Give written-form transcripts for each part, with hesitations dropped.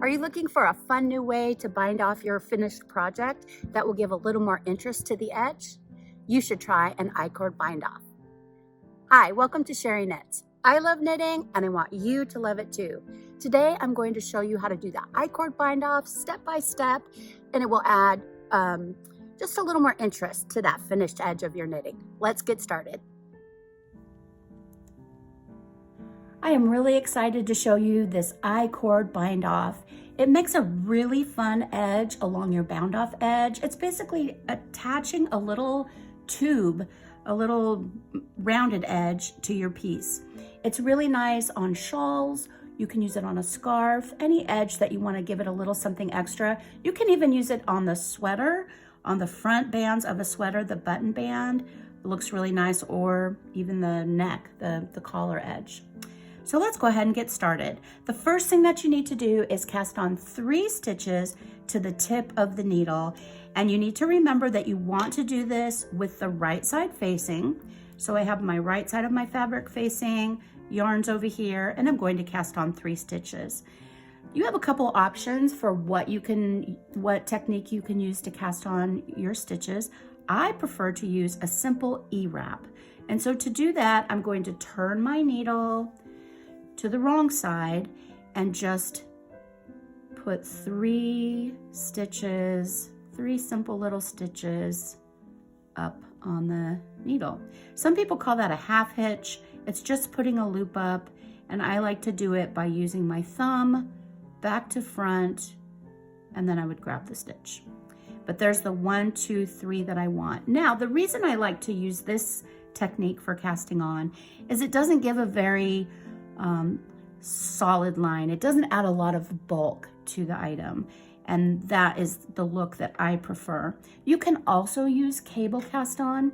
Are you looking for a fun new way to bind off your finished project that will give a little more interest to the edge? You should try an ICord BindOff. Hi, welcome to CHeri Knits. I love knitting and I want you to love it too. Today I'm going to show you how to do the ICord BindOff step by step, and it will add just a little more interest to that finished edge of your knitting. Let's get started. I am really excited to show you this ICord BindOff. It makes a really fun edge along your bound off edge. It's basically attaching a little tube, a little rounded edge to your piece. It's really nice on shawls. You can use it on a scarf, any edge that you want to give it a little something extra. You can even use it on the sweater, on the front bands of a sweater, the button band. It looks really nice, or even the neck, the collar edge. So let's go ahead and get started. The first thing that you need to do is cast on 3 stitches to the tip of the needle. And you need to remember that you want to do this with the right side facing. So I have my right side of my fabric facing, yarns over here, and I'm going to cast on 3 stitches. You have a couple options for what technique you can use to cast on your stitches. I prefer to use a simple E-wrap. And so to do that, I'm going to turn my needle to the wrong side and just put 3 stitches, 3 simple little stitches up on the needle. Some people call that a half hitch. It's just putting a loop up, and I like to do it by using my thumb back to front, and then I would grab the stitch. But there's the 1, 2, 3 that I want. Now, the reason I like to use this technique for casting on is it doesn't give a very solid line. It doesn't add a lot of bulk to the item, and that is the look that I prefer. You can also use cable cast on,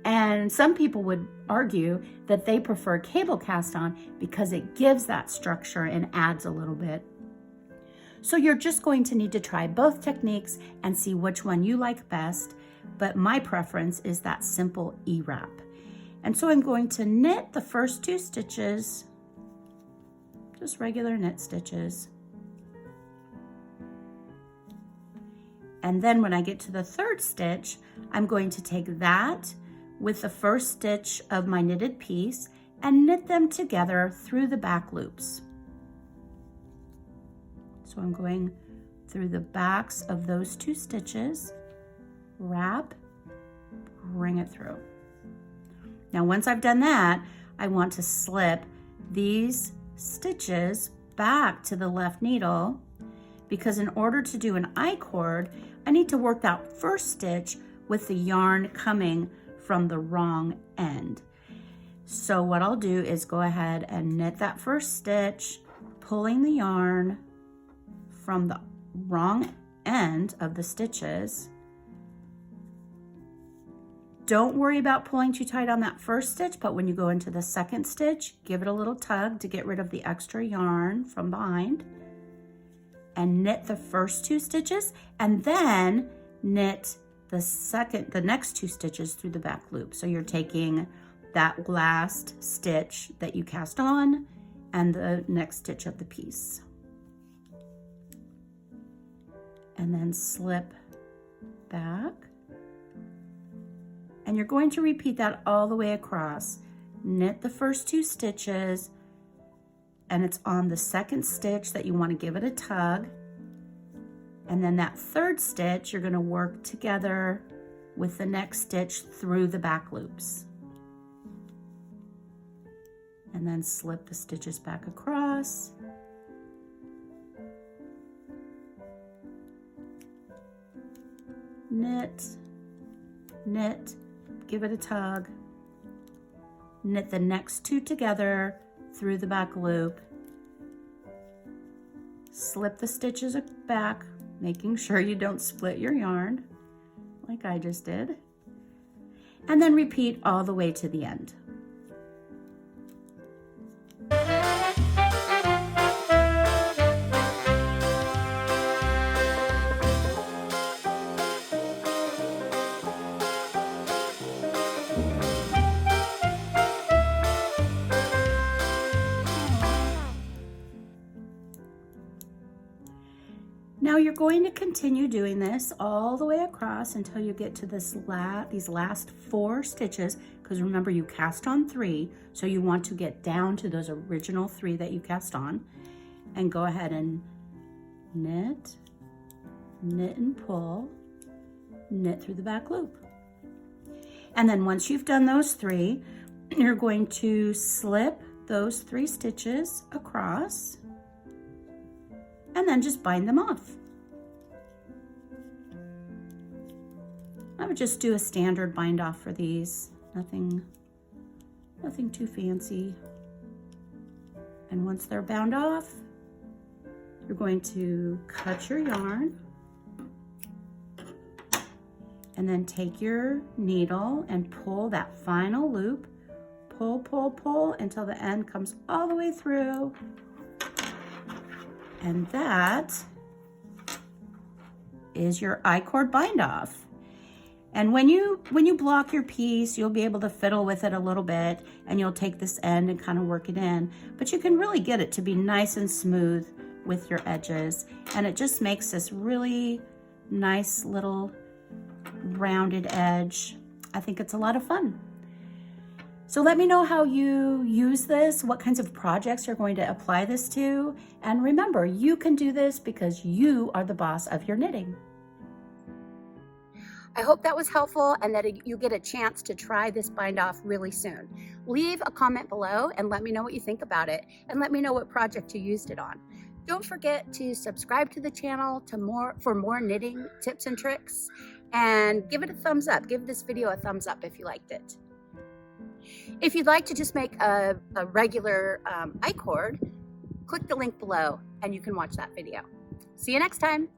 and some people would argue that they prefer cable cast on because it gives that structure and adds a little bit. So you're just going to need to try both techniques and see which one you like best, but my preference is that simple E-wrap. And so I'm going to knit the first 2 stitches, just regular knit stitches. And then when I get to the 3rd stitch, I'm going to take that with the first stitch of my knitted piece and knit them together through the back loops. So I'm going through the backs of those 2 stitches, wrap, bring it through. Now, once I've done that, I want to slip these stitches back to the left needle, because in order to do an I-cord, I need to work that first stitch with the yarn coming from the wrong end. So what I'll do is go ahead and knit that first stitch, pulling the yarn from the wrong end of the stitches. Don't worry about pulling too tight on that first stitch, but when you go into the 2nd stitch, give it a little tug to get rid of the extra yarn from behind, and knit the first 2 stitches, and then knit the next 2 stitches through the back loop. So you're taking that last stitch that you cast on and the next stitch of the piece, and then slip back. And you're going to repeat that all the way across. Knit the first 2 stitches, and it's on the 2nd stitch that you want to give it a tug. And then that 3rd stitch, you're going to work together with the next stitch through the back loops. And then slip the stitches back across. Knit, knit, give it a tug, knit the next 2 together through the back loop, slip the stitches back, making sure you don't split your yarn like I just did, and then repeat all the way to the end. Now you're going to continue doing this all the way across until you get to these last 4 stitches, because remember you cast on 3, so you want to get down to those original 3 that you cast on, and go ahead and knit, knit and pull, knit through the back loop. And then once you've done those 3, you're going to slip those 3 stitches across and then just bind them off. I would just do a standard bind off for these, nothing too fancy. And once they're bound off, you're going to cut your yarn and then take your needle and pull that final loop, pull, pull, pull until the end comes all the way through. And that is your ICord BindOff. And when you block your piece, you'll be able to fiddle with it a little bit, and you'll take this end and kind of work it in. But you can really get it to be nice and smooth with your edges, and it just makes this really nice little rounded edge. I think it's a lot of fun. So let me know how you use this, what kinds of projects you're going to apply this to. And remember, you can do this because you are the boss of your knitting. I hope that was helpful and that you get a chance to try this bind off really soon. Leave a comment below and let me know what you think about it, and let me know what project you used it on. Don't forget to subscribe to the channel for more knitting tips and tricks, and give it a thumbs up. Give this video a thumbs up if you liked it. If you'd like to just make a regular ICord, click the link below and you can watch that video. See you next time.